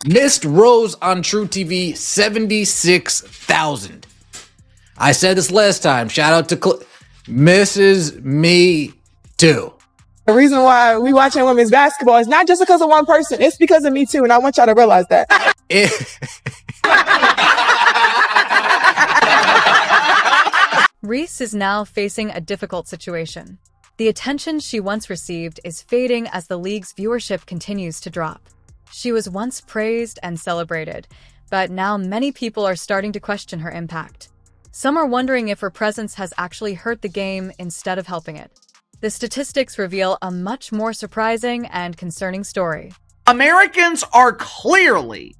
Missed rows on True TV, 76,000. I said this last time. Shout out to Mrs. Me Too. The reason why we watching women's basketball is not just because of one person. It's because of me too, and I want y'all to realize that. Reese is now facing a difficult situation. The attention she once received is fading as the league's viewership continues to drop. She was once praised and celebrated, but now many people are starting to question her impact. Some are wondering if her presence has actually hurt the game instead of helping it. The statistics reveal a much more surprising and concerning story. Americans are clearly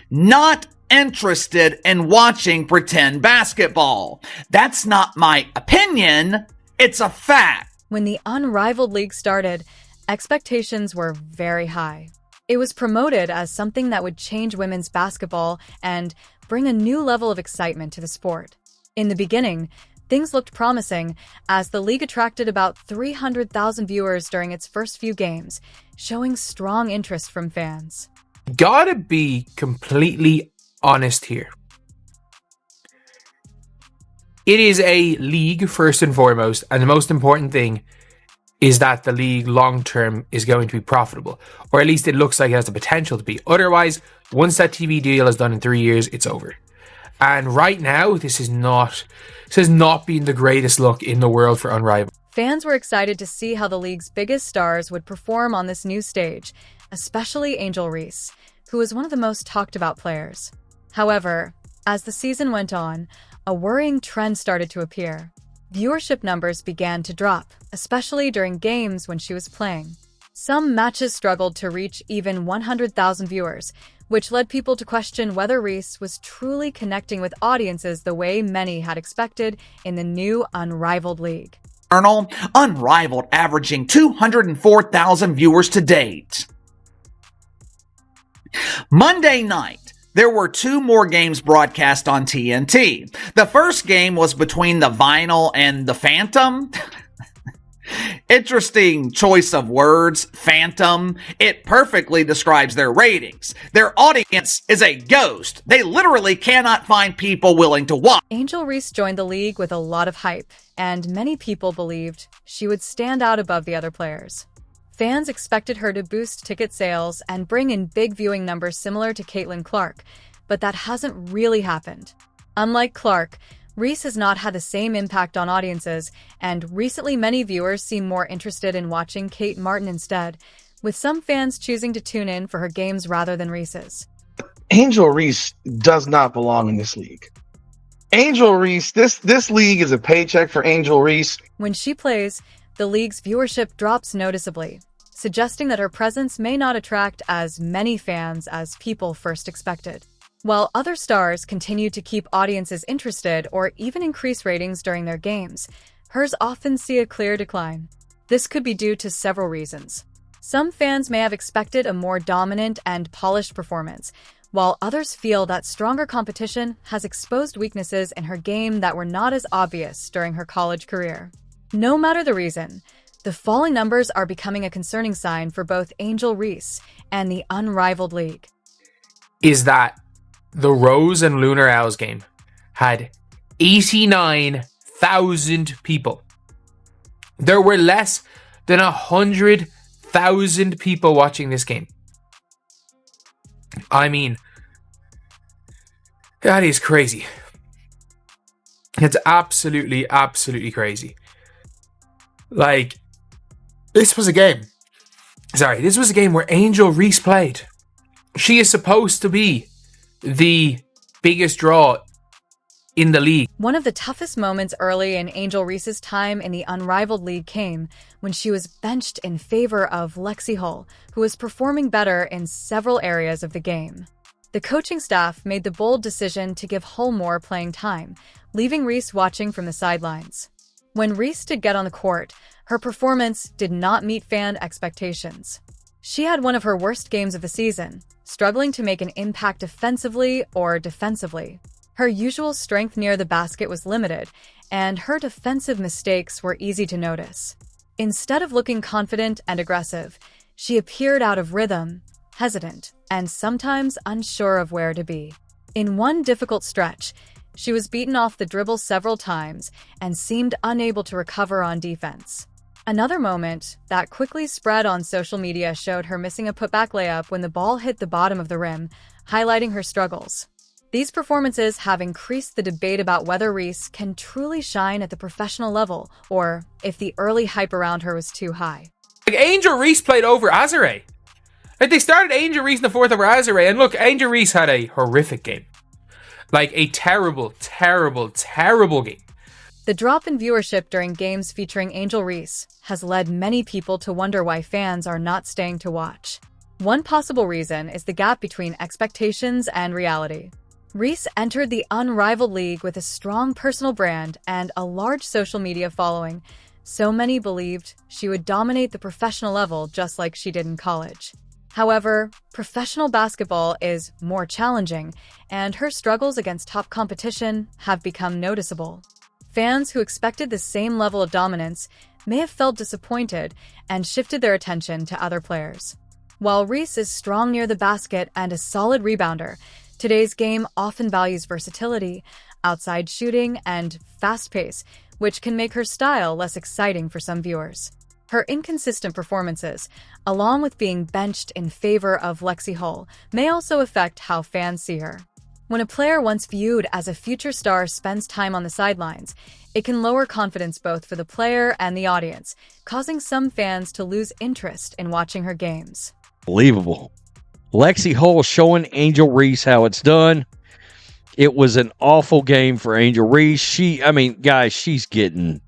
not interested in watching pretend basketball. That's not my opinion, it's a fact. When the Unrivaled League started, expectations were very high. It was promoted as something that would change women's basketball and bring a new level of excitement to the sport. In the beginning, things looked promising as the league attracted about 300,000 viewers during its first few games, showing strong interest from fans. Gotta be completely honest here. It is a league first and foremost, and the most important thing is that the league long-term is going to be profitable, or at least it looks like it has the potential to be. Otherwise, once that TV deal is done in 3 years, it's over. And right now, this has not been the greatest look in the world for Unrivaled. Fans were excited to see how the league's biggest stars would perform on this new stage, especially Angel Reese, who was one of the most talked about players. However, as the season went on, a worrying trend started to appear. Viewership numbers began to drop, especially during games when she was playing. Some matches struggled to reach even 100,000 viewers, which led people to question whether Reese was truly connecting with audiences the way many had expected in the new Unrivaled League. Unrivaled averaging 204,000 viewers to date. Monday night, there were 2 more games broadcast on TNT. The first game was between the Vinyl and the Phantom. Interesting choice of words, Phantom. It perfectly describes their ratings. Their audience is a ghost. They literally cannot find people willing to watch. Angel Reese joined the league with a lot of hype, and many people believed she would stand out above the other players. Fans expected her to boost ticket sales and bring in big viewing numbers similar to Caitlin Clark, but that hasn't really happened. Unlike Clark, Reese has not had the same impact on audiences, and recently many viewers seem more interested in watching Kate Martin instead, with some fans choosing to tune in for her games rather than Reese's. Angel Reese does not belong in this league. Angel Reese, this league is a paycheck for Angel Reese. When she plays, the league's viewership drops noticeably, suggesting that her presence may not attract as many fans as people first expected. While other stars continue to keep audiences interested or even increase ratings during their games, hers often see a clear decline. This could be due to several reasons. Some fans may have expected a more dominant and polished performance, while others feel that stronger competition has exposed weaknesses in her game that were not as obvious during her college career. No matter the reason, the falling numbers are becoming a concerning sign for both Angel Reese and the Unrivaled League. Is that the Rose and Lunar Owls game had 89,000 people. There were less than 100,000 people watching this game. I mean, that is crazy. It's absolutely crazy. Like, this was a game where Angel Reese played. She is supposed to be the biggest draw in the league. One of the toughest moments early in Angel Reese's time in the Unrivaled League came when she was benched in favor of Lexi Hull, who was performing better in several areas of the game. The coaching staff made the bold decision to give Hull more playing time, leaving Reese watching from the sidelines. When Reese did get on the court, her performance did not meet fan expectations. She had one of her worst games of the season, struggling to make an impact offensively or defensively. Her usual strength near the basket was limited, and her defensive mistakes were easy to notice. Instead of looking confident and aggressive, she appeared out of rhythm, hesitant, and sometimes unsure of where to be. In one difficult stretch, she was beaten off the dribble several times and seemed unable to recover on defense. Another moment that quickly spread on social media showed her missing a putback layup when the ball hit the bottom of the rim, highlighting her struggles. These performances have increased the debate about whether Reese can truly shine at the professional level or if the early hype around her was too high. Like, Angel Reese played over Azare. Like, they started Angel Reese in the fourth over Azare, and look, Angel Reese had a horrific game. Like, a terrible, terrible, terrible game. The drop in viewership during games featuring Angel Reese has led many people to wonder why fans are not staying to watch. One possible reason is the gap between expectations and reality. Reese entered the Unrivaled League with a strong personal brand and a large social media following. So many believed she would dominate the professional level just like she did in college. However, professional basketball is more challenging, and her struggles against top competition have become noticeable. Fans who expected the same level of dominance may have felt disappointed and shifted their attention to other players. While Reese is strong near the basket and a solid rebounder, today's game often values versatility, outside shooting, and fast pace, which can make her style less exciting for some viewers. Her inconsistent performances, along with being benched in favor of Lexi Hull, may also affect how fans see her. When a player once viewed as a future star spends time on the sidelines, it can lower confidence both for the player and the audience, causing some fans to lose interest in watching her games. Unbelievable. Lexi Hull showing Angel Reese how it's done. It was an awful game for Angel Reese. She's getting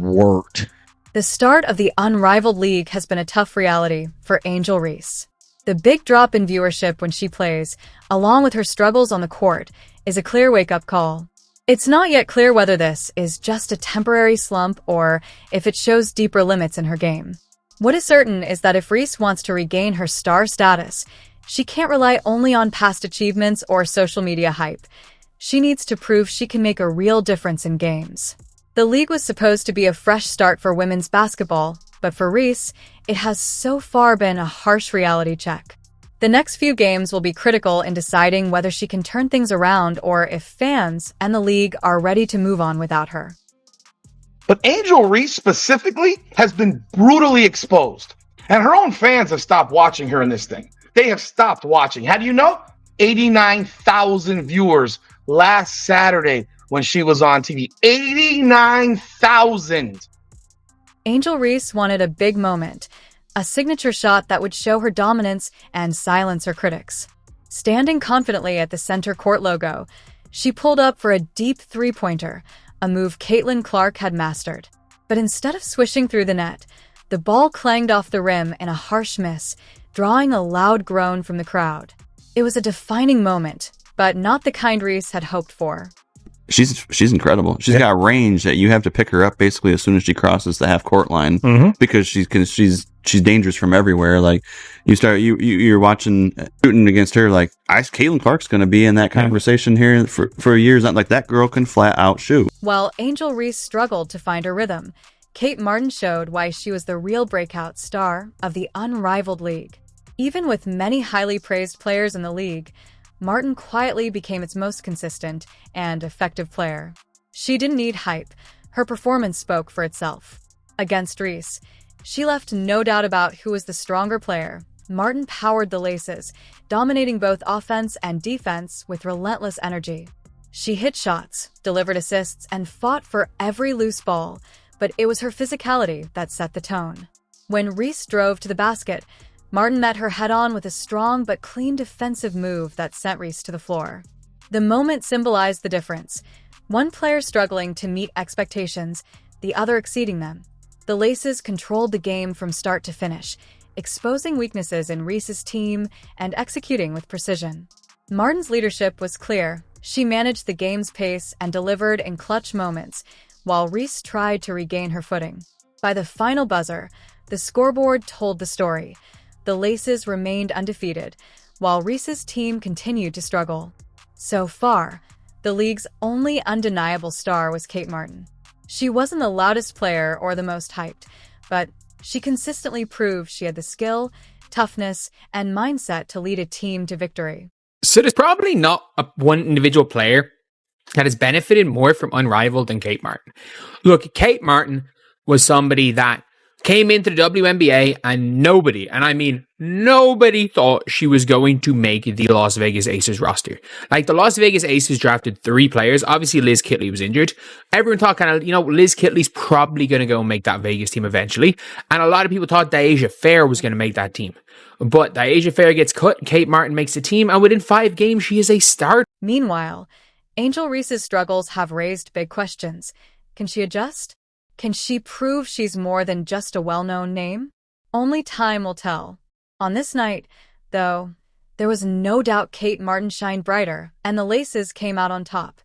worked. The start of the Unrivaled League has been a tough reality for Angel Reese. The big drop in viewership when she plays, along with her struggles on the court, is a clear wake-up call. It's not yet clear whether this is just a temporary slump or if it shows deeper limits in her game. What is certain is that if Reese wants to regain her star status, she can't rely only on past achievements or social media hype. She needs to prove she can make a real difference in games. The league was supposed to be a fresh start for women's basketball, but for Reese, it has so far been a harsh reality check. The next few games will be critical in deciding whether she can turn things around or if fans and the league are ready to move on without her. But Angel Reese specifically has been brutally exposed. And her own fans have stopped watching her in this thing. They have stopped watching. How do you know? 89,000 viewers last Saturday when she was on TV. 89,000. Angel Reese wanted a big moment, a signature shot that would show her dominance and silence her critics. Standing confidently at the center court logo, she pulled up for a deep three-pointer, a move Caitlin Clark had mastered. But instead of swishing through the net, the ball clanged off the rim in a harsh miss, drawing a loud groan from the crowd. It was a defining moment, but not the kind Reese had hoped for. She's incredible. She's got range that you have to pick her up basically as soon as she crosses the half court line because she's dangerous from everywhere. Like you're watching shooting against her. Like Caitlin Clark's going to be in that conversation here for years. Not like that girl can flat out shoot. While Angel Reese struggled to find her rhythm, Kate Martin showed why she was the real breakout star of the Unrivaled League. Even with many highly praised players in the league, Martin quietly became its most consistent and effective player. She didn't need hype. Her performance spoke for itself. Against Reese, she left no doubt about who was the stronger player. Martin powered the laces, dominating both offense and defense with relentless energy. She hit shots, delivered assists, and fought for every loose ball, but it was her physicality that set the tone. When Reese drove to the basket, Martin met her head-on with a strong but clean defensive move that sent Reese to the floor. The moment symbolized the difference. One player struggling to meet expectations, the other exceeding them. The Laces controlled the game from start to finish, exposing weaknesses in Reese's team and executing with precision. Martin's leadership was clear. She managed the game's pace and delivered in clutch moments, while Reese tried to regain her footing. By the final buzzer, the scoreboard told the story. The Laces remained undefeated, while Reese's team continued to struggle. So far, the league's only undeniable star was Kate Martin. She wasn't the loudest player or the most hyped, but she consistently proved she had the skill, toughness, and mindset to lead a team to victory. So there's probably not one individual player that has benefited more from Unrivaled than Kate Martin. Look, Kate Martin was somebody that came into the WNBA and nobody, and I mean nobody, thought she was going to make the Las Vegas Aces roster. Like, the Las Vegas Aces drafted 3 players. Obviously, Liz Kitley was injured. Everyone thought kind of, Liz Kitley's probably going to go and make that Vegas team eventually. And a lot of people thought Deasia Fair was going to make that team. But Deasia Fair gets cut, Kate Martin makes the team, and within 5 games, she is a starter. Meanwhile, Angel Reese's struggles have raised big questions. Can she adjust? Can she prove she's more than just a well-known name? Only time will tell. On this night, though, there was no doubt Kate Martin shined brighter, and the Laces came out on top.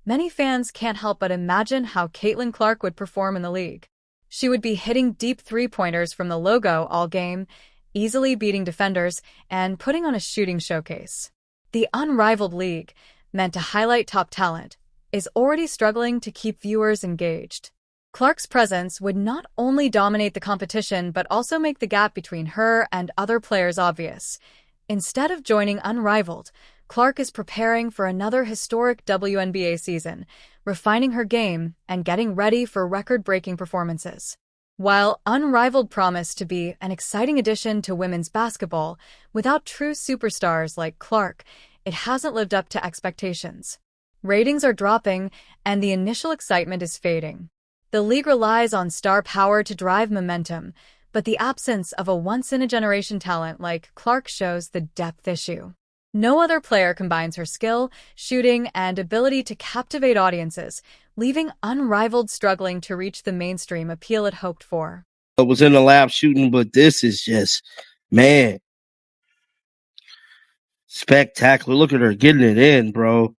Many fans can't help but imagine how Caitlin Clark would perform in the league. She would be hitting deep three-pointers from the logo all game, easily beating defenders, and putting on a shooting showcase. The Unrivaled League, meant to highlight top talent, is already struggling to keep viewers engaged. Clark's presence would not only dominate the competition but also make the gap between her and other players obvious. Instead of joining Unrivaled, Clark is preparing for another historic WNBA season, refining her game and getting ready for record-breaking performances. While Unrivaled promised to be an exciting addition to women's basketball, without true superstars like Clark, it hasn't lived up to expectations. Ratings are dropping, and the initial excitement is fading. The league relies on star power to drive momentum, but the absence of a once-in-a-generation talent like Clark shows the depth issue. No other player combines her skill, shooting, and ability to captivate audiences, leaving Unrivaled struggling to reach the mainstream appeal it hoped for. I was in the lab shooting, but this is just, man, spectacular. Look at her getting it in, bro.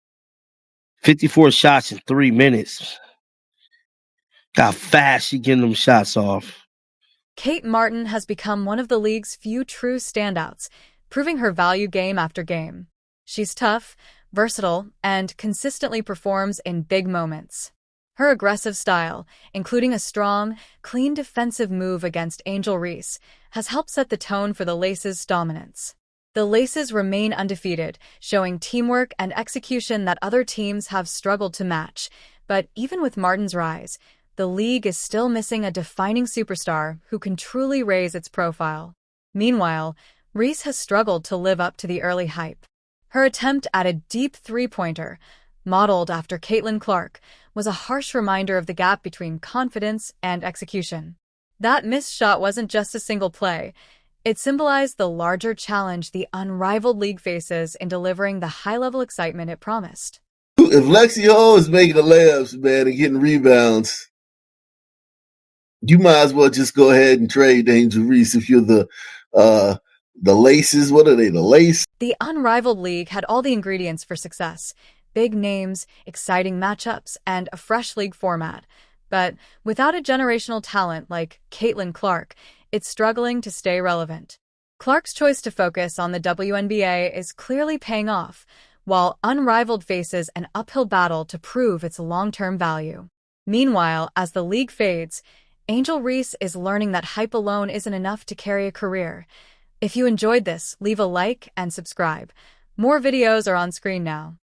54 shots in 3 minutes. How fast she getting them shots off. Kate Martin has become one of the league's few true standouts, proving her value game after game. She's tough, versatile, and consistently performs in big moments. Her aggressive style, including a strong, clean defensive move against Angel Reese, has helped set the tone for the Laces' dominance. The Laces remain undefeated, showing teamwork and execution that other teams have struggled to match. But even with Martin's rise, the league is still missing a defining superstar who can truly raise its profile. Meanwhile, Reese has struggled to live up to the early hype. Her attempt at a deep three-pointer, modeled after Caitlin Clark, was a harsh reminder of the gap between confidence and execution. That missed shot wasn't just a single play. It symbolized the larger challenge the Unrivaled League faces in delivering the high-level excitement it promised. If Lexi Hall is making the layups, man, and getting rebounds, you might as well just go ahead and trade Angel Reese if you're the Laces. What are they, the Lace? The Unrivaled League had all the ingredients for success: big names, exciting matchups, and a fresh league format. But without a generational talent like Caitlin Clark, it's struggling to stay relevant. Clark's choice to focus on the WNBA is clearly paying off, while Unrivaled faces an uphill battle to prove its long-term value. Meanwhile, as the league fades, Angel Reese is learning that hype alone isn't enough to carry a career. If you enjoyed this, leave a like and subscribe. More videos are on screen now.